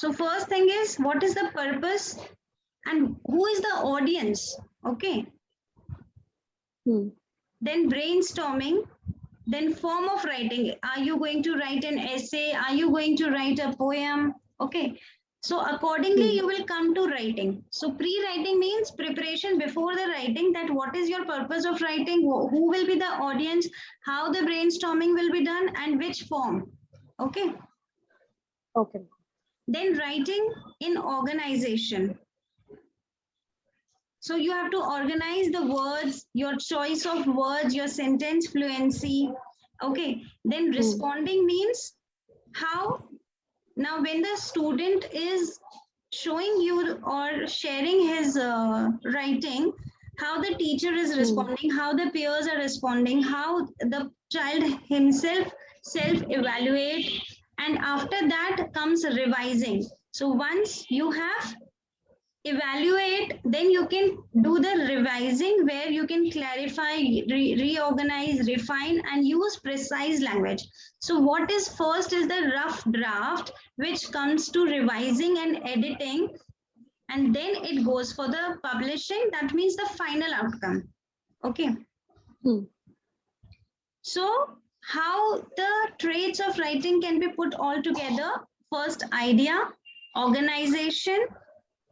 So first thing is, what is the purpose and who is the audience? Okay. Then brainstorming, then form of writing. Are you going to write an essay? Are you going to write a poem? Okay. So accordingly, you will come to writing. So pre-writing means preparation before the writing, that what is your purpose of writing, who will be the audience, how the brainstorming will be done, and which form. Okay. Okay. Then writing in organization. So you have to organize the words, your choice of words, your sentence fluency. Okay. Then responding means how. Now, when the student is showing you or sharing his writing, how the teacher is responding, how the peers are responding, how the child himself self-evaluate, and after that comes revising. So once you have evaluate, then you can do the revising, where you can clarify, reorganize, refine, and use precise language. So what is first is the rough draft, which comes to revising and editing, and then it goes for the publishing. That means the final outcome. Okay. So how the traits of writing can be put all together? First, idea, organization,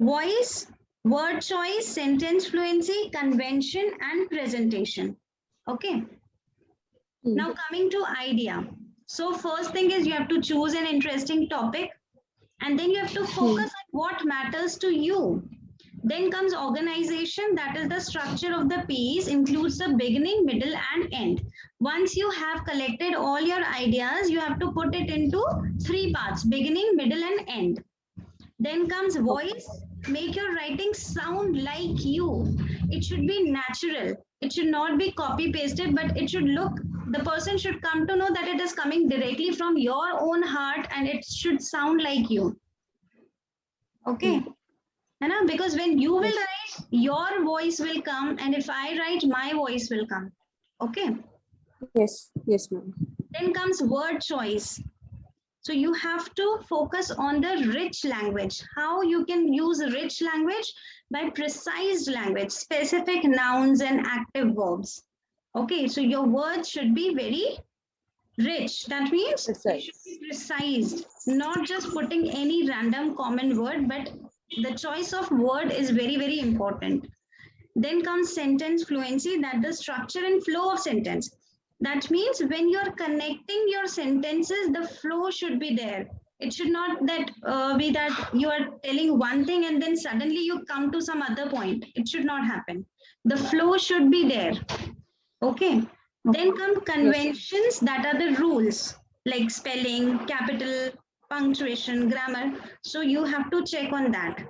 voice, word choice, sentence fluency, convention, and presentation. Okay. Now coming to idea. So first thing is, you have to choose an interesting topic, and then you have to focus on what matters to you. Then comes organization, that is the structure of the piece, includes the beginning, middle, and end. Once you have collected all your ideas, you have to put it into 3 parts: beginning, middle, and end. Then comes voice. Make your writing sound like you. It should be natural. It should not be copy pasted, but it should look, the person should come to know that it is coming directly from your own heart, and it should sound like you. Okay. Because when you will write, your voice will come, and if I write, my voice will come. Okay. Yes, yes, ma'am. Then comes word choice. So you have to focus on the rich language. How you can use rich language? By precise language, specific nouns and active verbs. Okay, so your words should be very rich. That means they should be precise, not just putting any random common word, but the choice of word is very, very important. Then comes sentence fluency, that the structure and flow of sentence. That means when you're connecting your sentences, the flow should be there. It should not be that you are telling one thing and then suddenly you come to some other point. It should not happen. The flow should be there. Okay. Then come conventions, that are the rules, like spelling, capital, punctuation, grammar. So you have to check on that.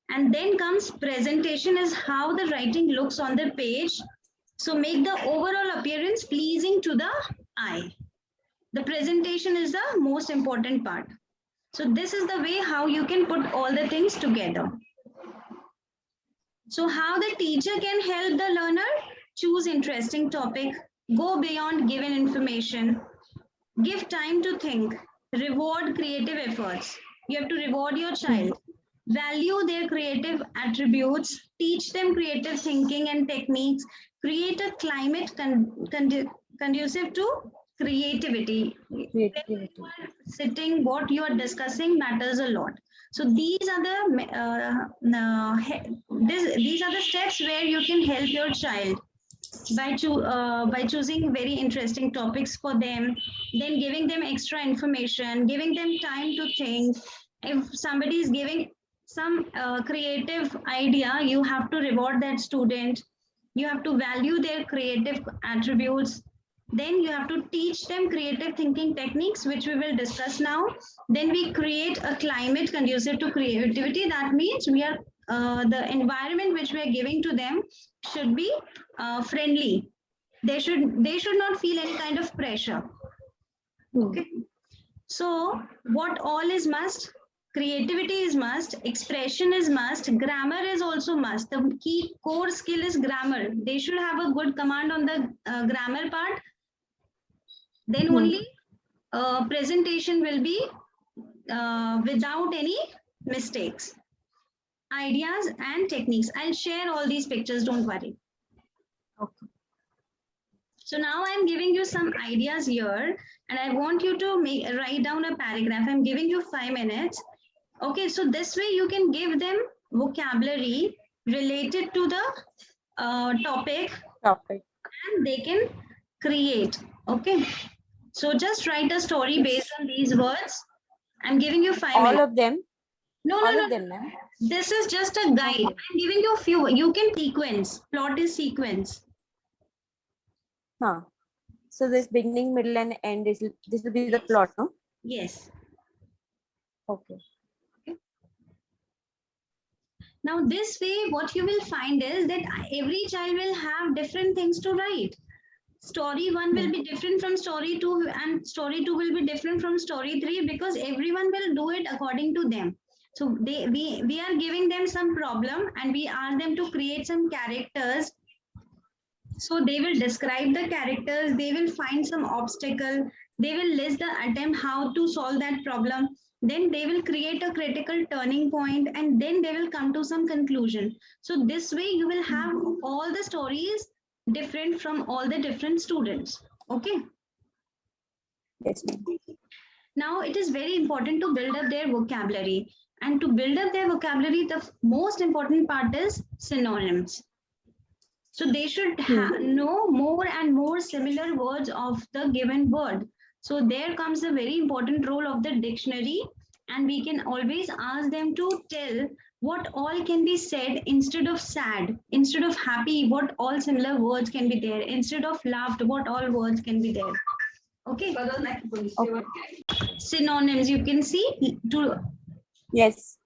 And then comes presentation, is how the writing looks on the page. So make the overall appearance pleasing to the eye. The presentation is the most important part. So this is the way how you can put all the things together. So how the teacher can help the learner? Choose interesting topic, go beyond given information, give time to think, reward creative efforts. You have to reward your child. Value their creative attributes, teach them creative thinking and techniques, create a climate conducive to creativity. Creativity. Sitting, what you are discussing matters a lot. So these are these are the steps where you can help your child by choosing very interesting topics for them, then giving them extra information, giving them time to think. If somebody is giving some creative idea, you have to reward that student. You have to value their creative attributes. Then you have to teach them creative thinking techniques, which we will discuss now. Then we create a climate conducive to creativity. That means we are the environment which we are giving to them should be friendly. They should not feel any kind of pressure. Okay. So what all is must? Creativity is must, expression is must, grammar is also must. The key core skill is grammar. They should have a good command on the grammar part. Then only presentation will be without any mistakes. Ideas and techniques. I'll share all these pictures, don't worry. Okay. So now I'm giving you some ideas here, and I want you to write down a paragraph. I'm giving you 5 minutes. Okay, so this way you can give them vocabulary related to the topic, and they can create. Okay, so just write a story based on these words. I'm giving you 5 All minutes. of them. No, All no, of no. them, ma'am. This is just a guide. Okay. I'm giving you a few. You can sequence. Plot is sequence. Huh. So this beginning, middle, and end is this will be the plot, no? Yes. Okay. Now this way, what you will find is that every child will have different things to write. Story 1 will be different from story 2, and story 2 will be different from story 3, because everyone will do it according to them. So we are giving them some problem, and we ask them to create some characters. So they will describe the characters, they will find some obstacle, they will list the attempt how to solve that problem, then they will create a critical turning point, and then they will come to some conclusion. So this way you will have all the stories different from all the different students. Okay. Yes, ma'am. Now it is very important to build up their vocabulary. And to build up their vocabulary, the most important part is synonyms. So they should know more and more similar words of the given word. So there comes a very important role of the dictionary, and we can always ask them to tell what all can be said instead of sad, instead of happy, what all similar words can be there, instead of laughed, what all words can be there. Okay. Okay. Synonyms, you can see to Yes.